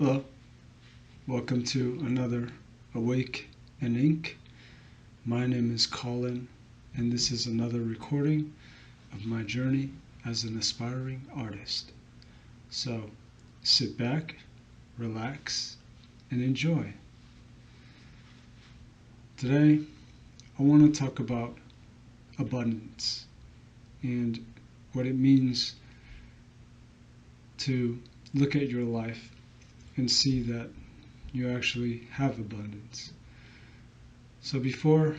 Hello, welcome to another Awake and Ink. My name is Colin, and this is another recording of my journey as an aspiring artist. So sit back, relax, and enjoy. Today, I want to talk about abundance and what it means to look at your life and see that you actually have abundance. So before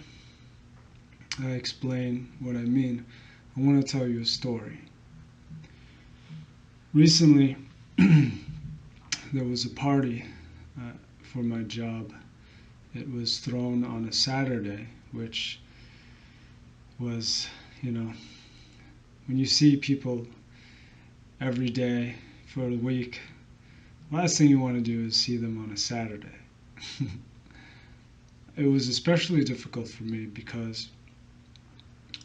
I explain what I mean, I want to tell you a story. Recently, there was a party for my job. It was thrown on a Saturday, which was, when you see people every day for a week, last thing you want to do is see them on a Saturday. It was especially difficult for me because,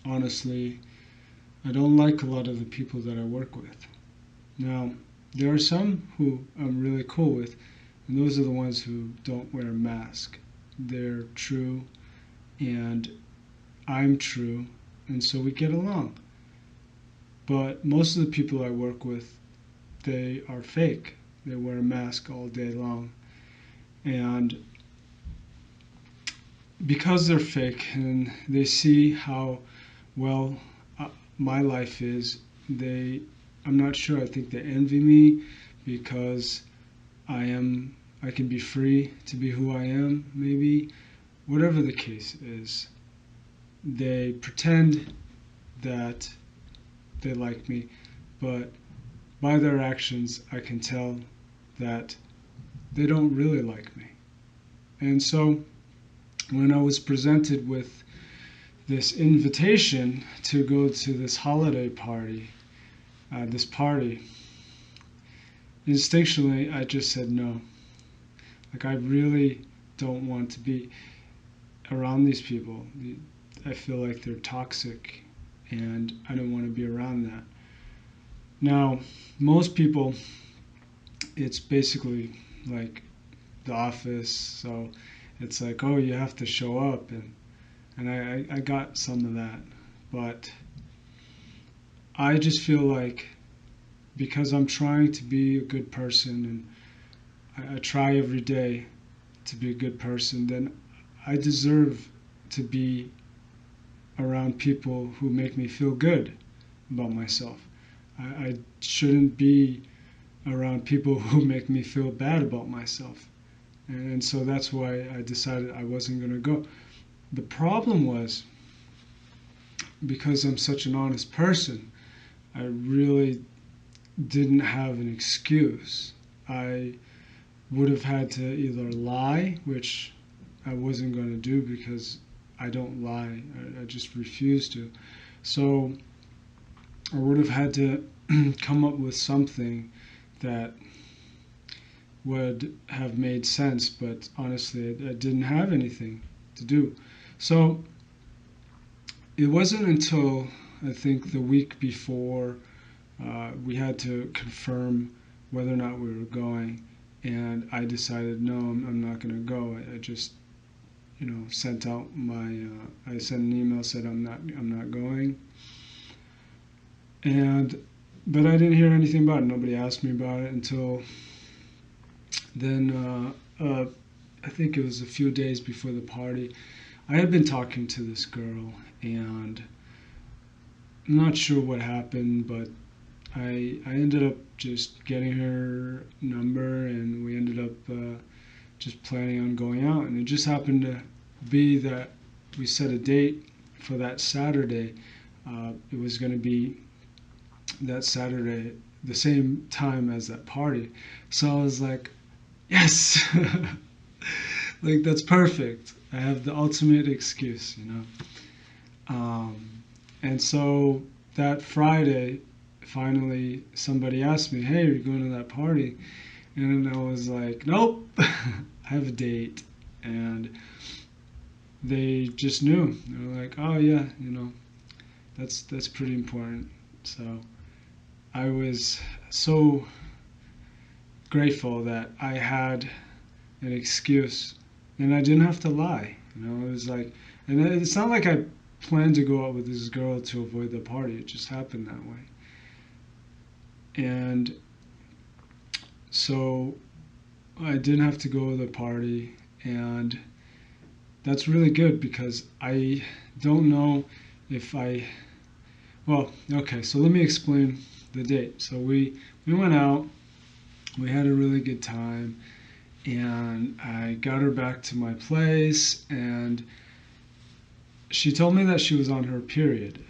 honestly, I don't like a lot of the people that I work with. Now, there are some who I'm really cool with, and those are the ones who don't wear a mask. They're true, and I'm true, and so we get along. But most of the people I work with, they are fake. They wear a mask all day long. And because they're fake and they see how well my life is, I'm not sure, I think they envy me because I can be free to be who I am, maybe. Whatever the case is, they pretend that they like me, but by their actions, I can tell that they don't really like me. And so when I was presented with this invitation to go to this holiday party, instinctually I just said no. Like, I really don't want to be around these people. I feel like they're toxic and I don't want to be around that. Now, most people, it's basically like the office, so it's like, oh, you have to show up, and I got some of that, but I just feel like because I'm trying to be a good person and I try every day to be a good person, then I deserve to be around people who make me feel good about myself. I shouldn't be around people who make me feel bad about myself. And so that's why I decided I wasn't going to go. The problem was, because I'm such an honest person, I really didn't have an excuse. I would have had to either lie, which I wasn't going to do because I don't lie. I just refuse to. So I would have had to come up with something that would have made sense, but honestly, I didn't have anything to do. So it wasn't until I think the week before we had to confirm whether or not we were going, and I decided no, I'm not going to go. I just sent out I sent an email, said I'm not going, but I didn't hear anything about it. Nobody asked me about it until then. I think it was a few days before the party. I had been talking to this girl, and I'm not sure what happened, but I ended up just getting her number, and we ended up just planning on going out. And it just happened to be that we set a date for that Saturday. It was going to be that Saturday, the same time as that party. So I was like, yes, like that's perfect. I have the ultimate excuse. And so that Friday, finally, somebody asked me, hey, are you going to that party? And I was like, nope, I have a date. And they just knew. They were like, oh yeah, that's pretty important. So I was so grateful that I had an excuse and I didn't have to lie. It was like, and it's not like I planned to go out with this girl to avoid the party. It just happened that way. And so I didn't have to go to the party, and that's really good because I don't know if I. Well, okay, so let me explain the date. So we went out, we had a really good time, and I got her back to my place, and she told me that she was on her period.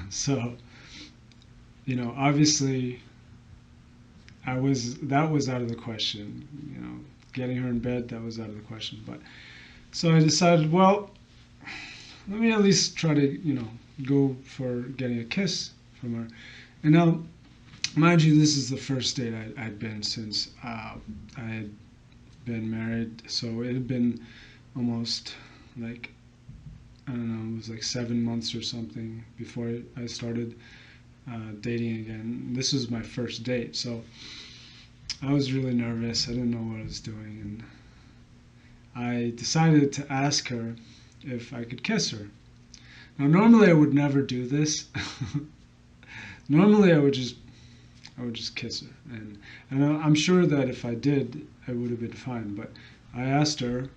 So, obviously that was out of the question. Getting her in bed, that was out of the question. But so I decided, well, let me at least try to, go for getting a kiss from her. And now, mind you, this is the first date I'd been since I had been married. So it had been almost like, I don't know, it was like 7 months or something before I started dating again. This was my first date, so I was really nervous. I didn't know what I was doing, and I decided to ask her if I could kiss her. Now, normally I would never do this. Normally I would just kiss her, and I'm sure that if I did, I would have been fine. But I asked her,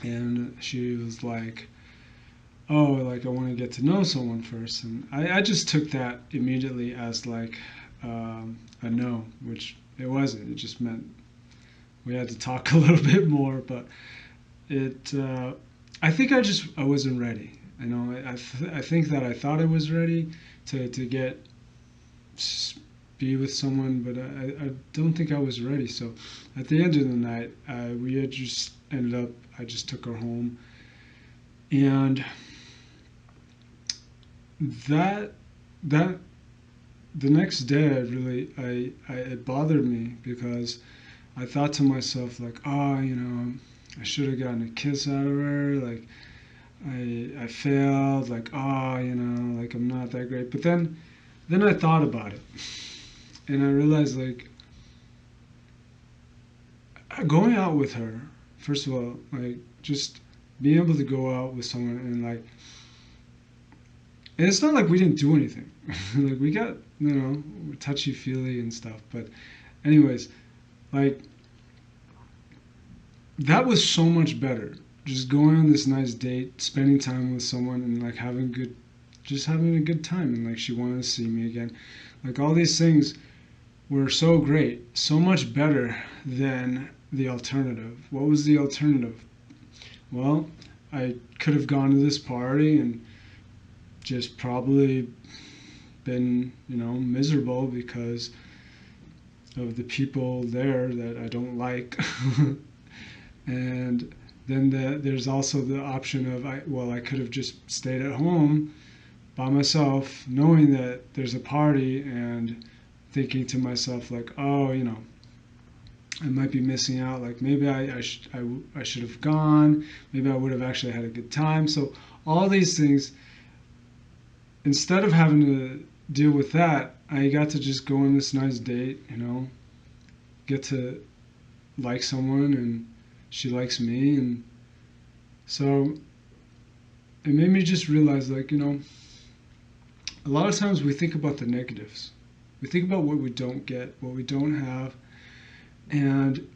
and she was like, "Oh, like I want to get to know someone first," and I just took that immediately as like a no, which it wasn't. It just meant we had to talk a little bit more. But I think I wasn't ready. I think that I thought I was ready to be with someone, but I don't think I was ready. So at the end of the night, we had just ended up. I just took her home, and that the next day, it bothered me because I thought to myself like, oh, I should have gotten a kiss out of her. Like I failed. Like, oh, like I'm not that great. But then I thought about it, and I realized like going out with her. First of all, like just being able to go out with someone and like. And it's not like we didn't do anything. Like we got, touchy feely and stuff. But anyways, like that was so much better. Just going on this nice date, spending time with someone and like just having a good time. And like she wanted to see me again. Like all these things were so great, so much better than the alternative. What was the alternative? Well, I could have gone to this party and just probably been, miserable because of the people there that I don't like. And then there's also the option of, I could have just stayed at home by myself, knowing that there's a party and thinking to myself like, oh, I might be missing out. Like maybe I should have gone. Maybe I would have actually had a good time. So all these things, instead of having to deal with that, I got to just go on this nice date, get to like someone and she likes me. And so it made me just realize like, a lot of times we think about the negatives. We think about what we don't get, what we don't have. And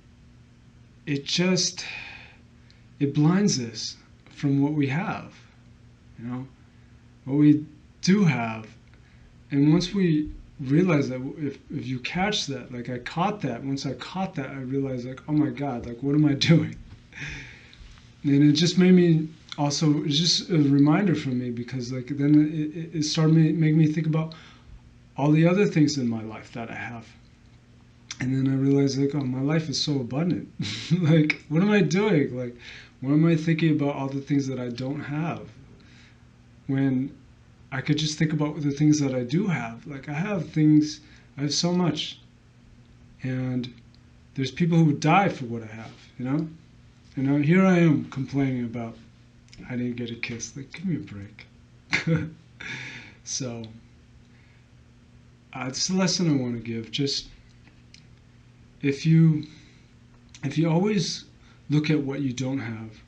it blinds us from what we have, what we do have. And once we realize that, if you catch that, like I caught that, once I caught that, I realized like, oh my God, like what am I doing? And it just made me also, it's just a reminder for me because like then it started make me think about all the other things in my life that I have. And then I realized like, oh, my life is so abundant. Like, what am I doing? Like, what am I thinking about all the things that I don't have? When I could just think about the things that I do have. Like I have so much. And there's people who would die for what I have, And now here I am complaining about I didn't get a kiss. Like, give me a break. So, it's the lesson I want to give. Just if you always look at what you don't have,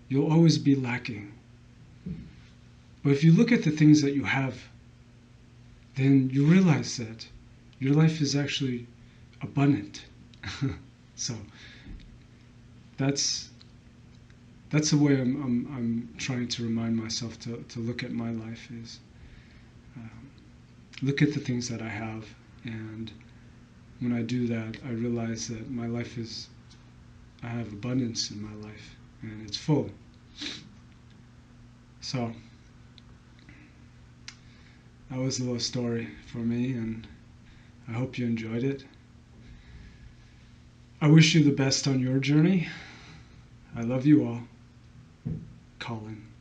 you'll always be lacking. But if you look at the things that you have, then you realize that your life is actually abundant. So that's the way I'm trying to remind myself to look at my life, is look at the things that I have, and when I do that, I realize that my life I have abundance in my life, and it's full. So that was a little story for me, and I hope you enjoyed it. I wish you the best on your journey. I love you all. Colin.